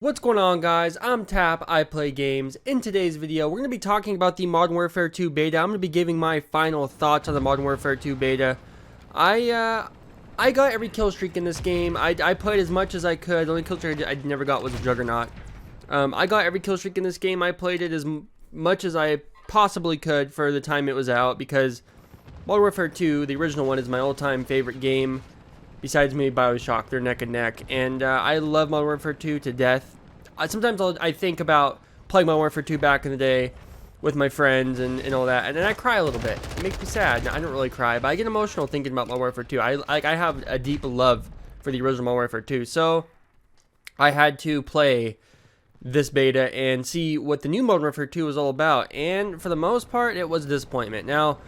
What's going on, guys? I'm Tap, I play games. In today's video, we're going to be talking about the Modern Warfare 2 beta. I'm going to be giving my final thoughts on the Modern Warfare 2 beta. I got every kill streak in this game. I played as much as I could. The only kill streak I never got was a Juggernaut. I got every kill streak in this game. I played it as much as I possibly could for the time it was out, because Modern Warfare 2, the original one, is my all-time favorite game. Besides maybe Bioshock, they're neck and neck. And I love Modern Warfare 2 to death. Sometimes I think about playing Modern Warfare 2 back in the day with my friends and all that. And then I cry a little bit. It makes me sad. I don't really cry, but I get emotional thinking about Modern Warfare 2. I have a deep love for the original Modern Warfare 2. So I had to play this beta and see what the new Modern Warfare 2 was all about. And for the most part, it was a disappointment. Now,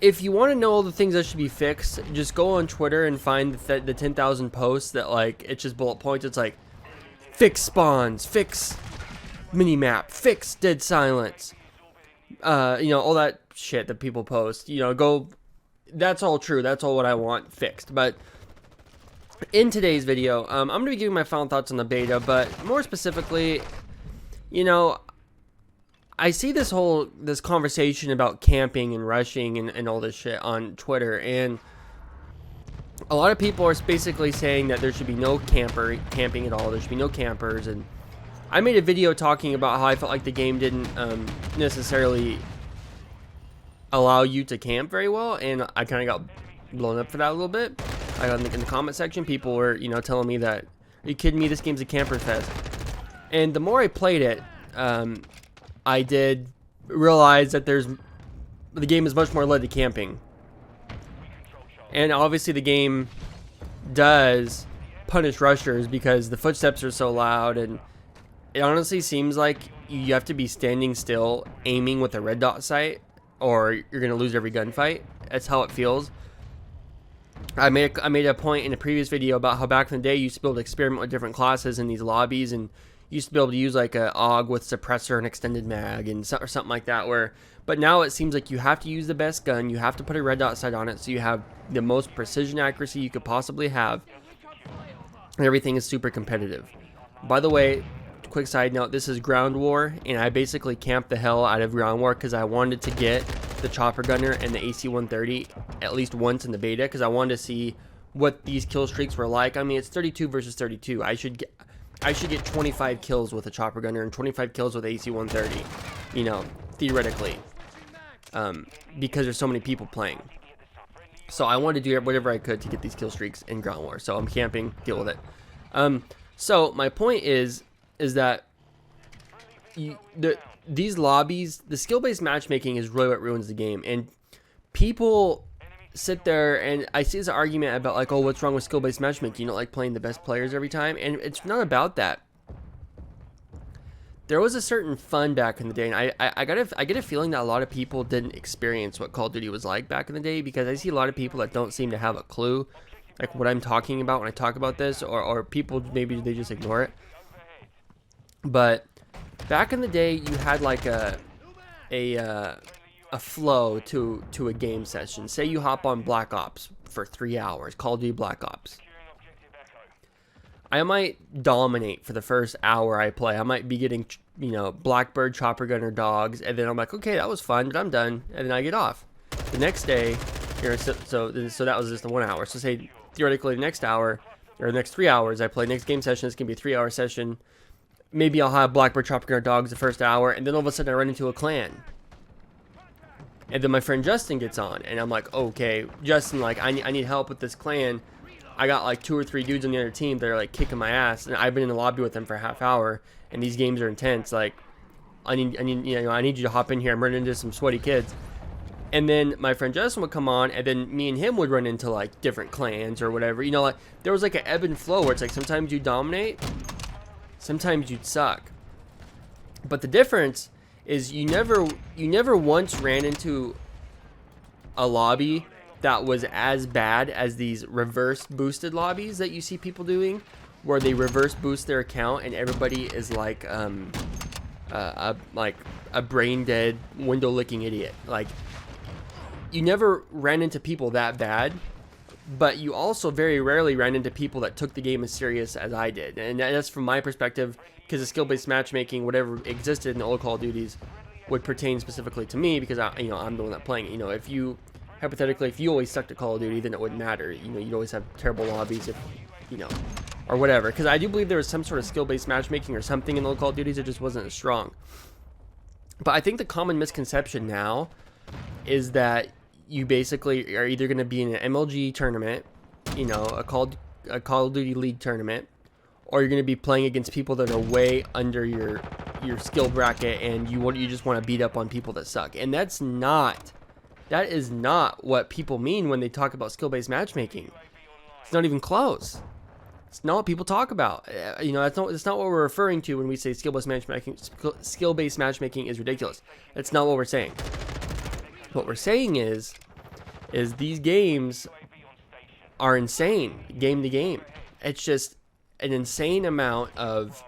if you want to know all the things that should be fixed, just go on Twitter and find the 10,000 posts that, like, it's just bullet points. It's like, fix spawns, fix minimap, fix dead silence. All that shit that people post. That's all true. That's all what I want fixed. But in today's video, I'm going to be giving my final thoughts on the beta, but more specifically, I see this conversation about camping and rushing and all this shit on Twitter, and a lot of people are basically saying that there should be no camping at all. There should be no campers, and I made a video talking about how I felt like the game didn't necessarily allow you to camp very well, and I kind of got blown up for that a little bit. I got in the comment section, people were telling me that, are you kidding me? This game's a camper fest. And the more I played it, I did realize that the game is much more led to camping. And obviously the game does punish rushers because the footsteps are so loud, and it honestly seems like you have to be standing still aiming with a red dot sight or you're going to lose every gunfight. That's how it feels. I made a point in a previous video about how back in the day you used to be able to experiment with different classes in these lobbies, and you used to be able to use like a AUG with suppressor and extended mag or something like that. But now it seems like you have to use the best gun. You have to put a red dot sight on it so you have the most precision accuracy you could possibly have. And everything is super competitive. By the way, quick side note, this is Ground War, and I basically camped the hell out of Ground War because I wanted to get the chopper gunner and the AC-130 at least once in the beta, because I wanted to see what these kill streaks were like. I mean, it's 32 versus 32. I should get 25 kills with a chopper gunner and 25 kills with AC-130, theoretically, because there's so many people playing. So I wanted to do whatever I could to get these kill streaks in Ground War. So I'm camping, deal with it. So my point is that these lobbies, the skill-based matchmaking is really what ruins the game. And people sit there, and I see this argument about like, oh, what's wrong with skill-based matchmaking? You don't like playing the best players every time, and it's not about that. There was a certain fun back in the day, and I get a feeling that a lot of people didn't experience what Call of Duty was like back in the day, because I see a lot of people that don't seem to have a clue like what I'm talking about when I talk about this, or people maybe they just ignore it. But back in the day, you had like a flow to a game session. Say you hop on Black Ops for 3 hours, Call of Duty Black Ops. I might dominate for the first hour I play. I might be getting, Blackbird, Chopper Gunner, Dogs, and then I'm like, okay, that was fun, but I'm done, and then I get off. The next day, so that was just the 1 hour. So say, theoretically, the next hour, or the next 3 hours, I play next game session, it's going to be a 3 hour session. Maybe I'll have Blackbird, Chopper Gunner, Dogs the first hour, and then all of a sudden I run into a clan. And then my friend Justin gets on, and I'm like, okay, Justin, like, I need help with this clan. I got like 2 or 3 dudes on the other team that are like kicking my ass, and I've been in the lobby with them for a half hour, and these games are intense. Like, I need you to hop in here. I'm running into some sweaty kids. And then my friend Justin would come on, and then me and him would run into like different clans or whatever. Like there was like an ebb and flow where it's like sometimes you dominate, sometimes you'd suck. But the difference is you never once ran into a lobby that was as bad as these reverse boosted lobbies that you see people doing, where they reverse boost their account and everybody is like a brain dead window licking idiot. Like, you never ran into people that bad, but you also very rarely ran into people that took the game as serious as I did. And that's from my perspective, because the skill-based matchmaking, whatever existed in the old Call of Duties, would pertain specifically to me, because I'm the one that playing it. If you hypothetically, if you always sucked at Call of Duty, then it wouldn't matter. You'd always have terrible lobbies, if or whatever. Because I do believe there was some sort of skill-based matchmaking or something in the old Call of Duties. It just wasn't as strong. But I think the common misconception now is that you basically are either going to be in an MLG tournament, a Call of Duty League tournament, or you're going to be playing against people that are way under your skill bracket, and you just want to beat up on people that suck. And that is not what people mean when they talk about skill-based matchmaking. It's not even close. It's not what people talk about. That's not what we're referring to when we say skill-based matchmaking. Skill-based matchmaking is ridiculous. That's not what we're saying. What we're saying is these games are insane, game to game. It's just an insane amount of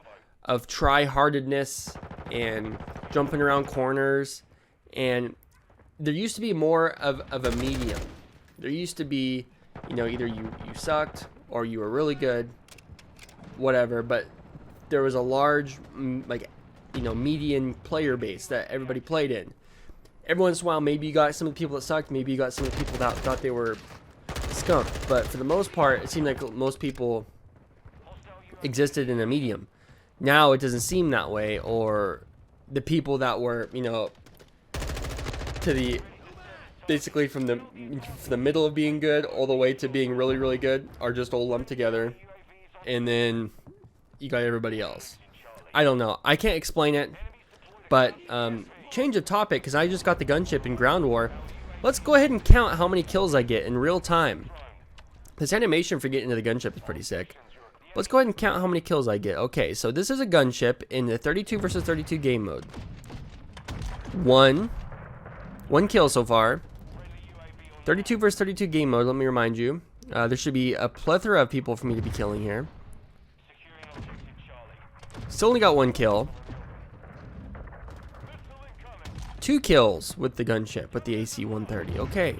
try-heartedness and jumping around corners. And there used to be more of a medium. There used to be, either you sucked or you were really good, whatever. But there was a large, median player base that everybody played in. Every once in a while, maybe you got some of the people that sucked. Maybe you got some of the people that thought they were skunked. But for the most part, it seemed like most people existed in a medium. Now it doesn't seem that way. Or the people that were, basically from the middle of being good all the way to being really, really good are just all lumped together. And then you got everybody else. I don't know. I can't explain it. But, change of topic, because I just got the gunship in Ground War. Let's go ahead and count how many kills I get in real time. This animation for getting into the gunship is pretty sick. Let's go ahead and count how many kills I get. Okay, so this is a gunship in the 32 versus 32 game mode. One kill so far. 32 versus 32 game mode, let me remind you. There should be a plethora of people for me to be killing here. Still only got one kill. 2 kills with the gunship, with the AC-130. Okay.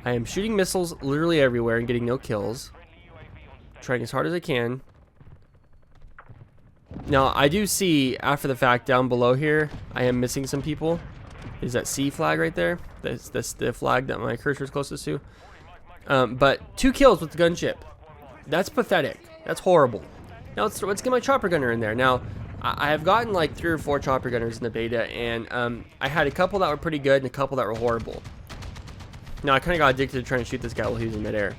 I am shooting missiles literally everywhere and getting no kills. Trying as hard as I can. Now, I do see, after the fact, down below here, I am missing some people. Is that C flag right there? That's the flag that my cursor is closest to. But 2 kills with the gunship. That's pathetic. That's horrible. Now, let's get my chopper gunner in there. Now, I have gotten like 3 or 4 chopper gunners in the beta, and I had a couple that were pretty good and a couple that were horrible. Now, I kind of got addicted to trying to shoot this guy while he was in midair.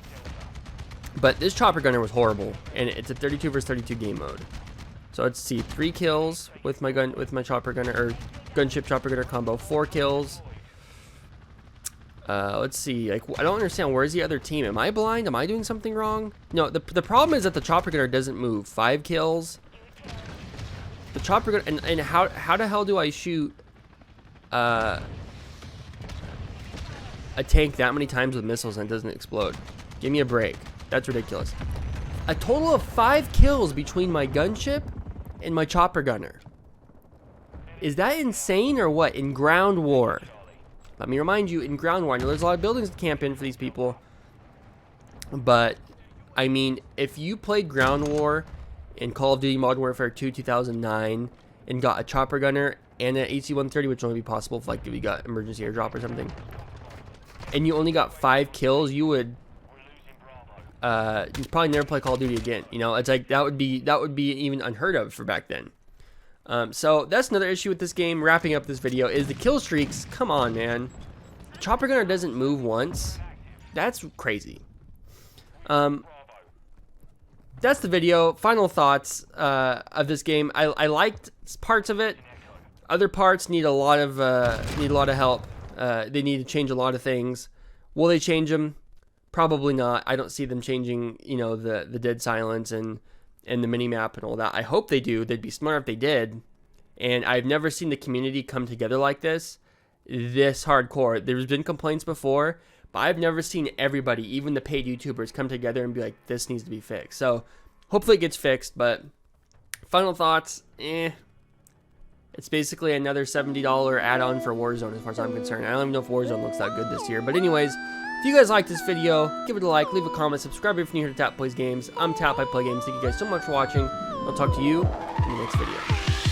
But this chopper gunner was horrible, and it's a 32 versus 32 game mode. So let's see, 3 kills with my chopper gunner, or gunship chopper gunner combo, 4 kills. Let's see, like, I don't understand, where's the other team? Am I blind? Am I doing something wrong? No, the problem is that the chopper gunner doesn't move. 5 kills. The chopper gunner, and how the hell do I shoot a tank that many times with missiles and it doesn't explode? Give me a break. That's ridiculous. A total of 5 kills between my gunship and my chopper gunner. Is that insane or what? In Ground War. Let me remind you, in Ground War, I know there's a lot of buildings to camp in for these people. But, I mean, if you played Ground War in Call of Duty Modern Warfare 2 2009 and got a chopper gunner and an AC-130, which would only be possible if, like, if you got emergency airdrop or something, and you only got 5 kills, you would you'd probably never play Call of Duty again. It's like that would be even unheard of for back then. So that's another issue with this game. Wrapping up this video is the kill streaks. Come on, man. The chopper gunner doesn't move once. That's crazy. That's the video. Final thoughts of this game. I liked parts of it. Other parts need a lot of help. They need to change a lot of things. Will they change them? Probably not. I don't see them changing, the dead silence and the mini map and all that. I hope they do. They'd be smart if they did. And I've never seen the community come together like this hardcore. There's been complaints before, but I've never seen everybody, even the paid YouTubers, come together and be like, this needs to be fixed. So hopefully it gets fixed. But final thoughts, It's basically another $70 add-on for Warzone as far as I'm concerned. I don't even know if Warzone looks that good this year. But anyways, if you guys like this video, give it a like, leave a comment, subscribe if you're new here to Tap Plays Games. I'm Tap, I play games. Thank you guys so much for watching. I'll talk to you in the next video.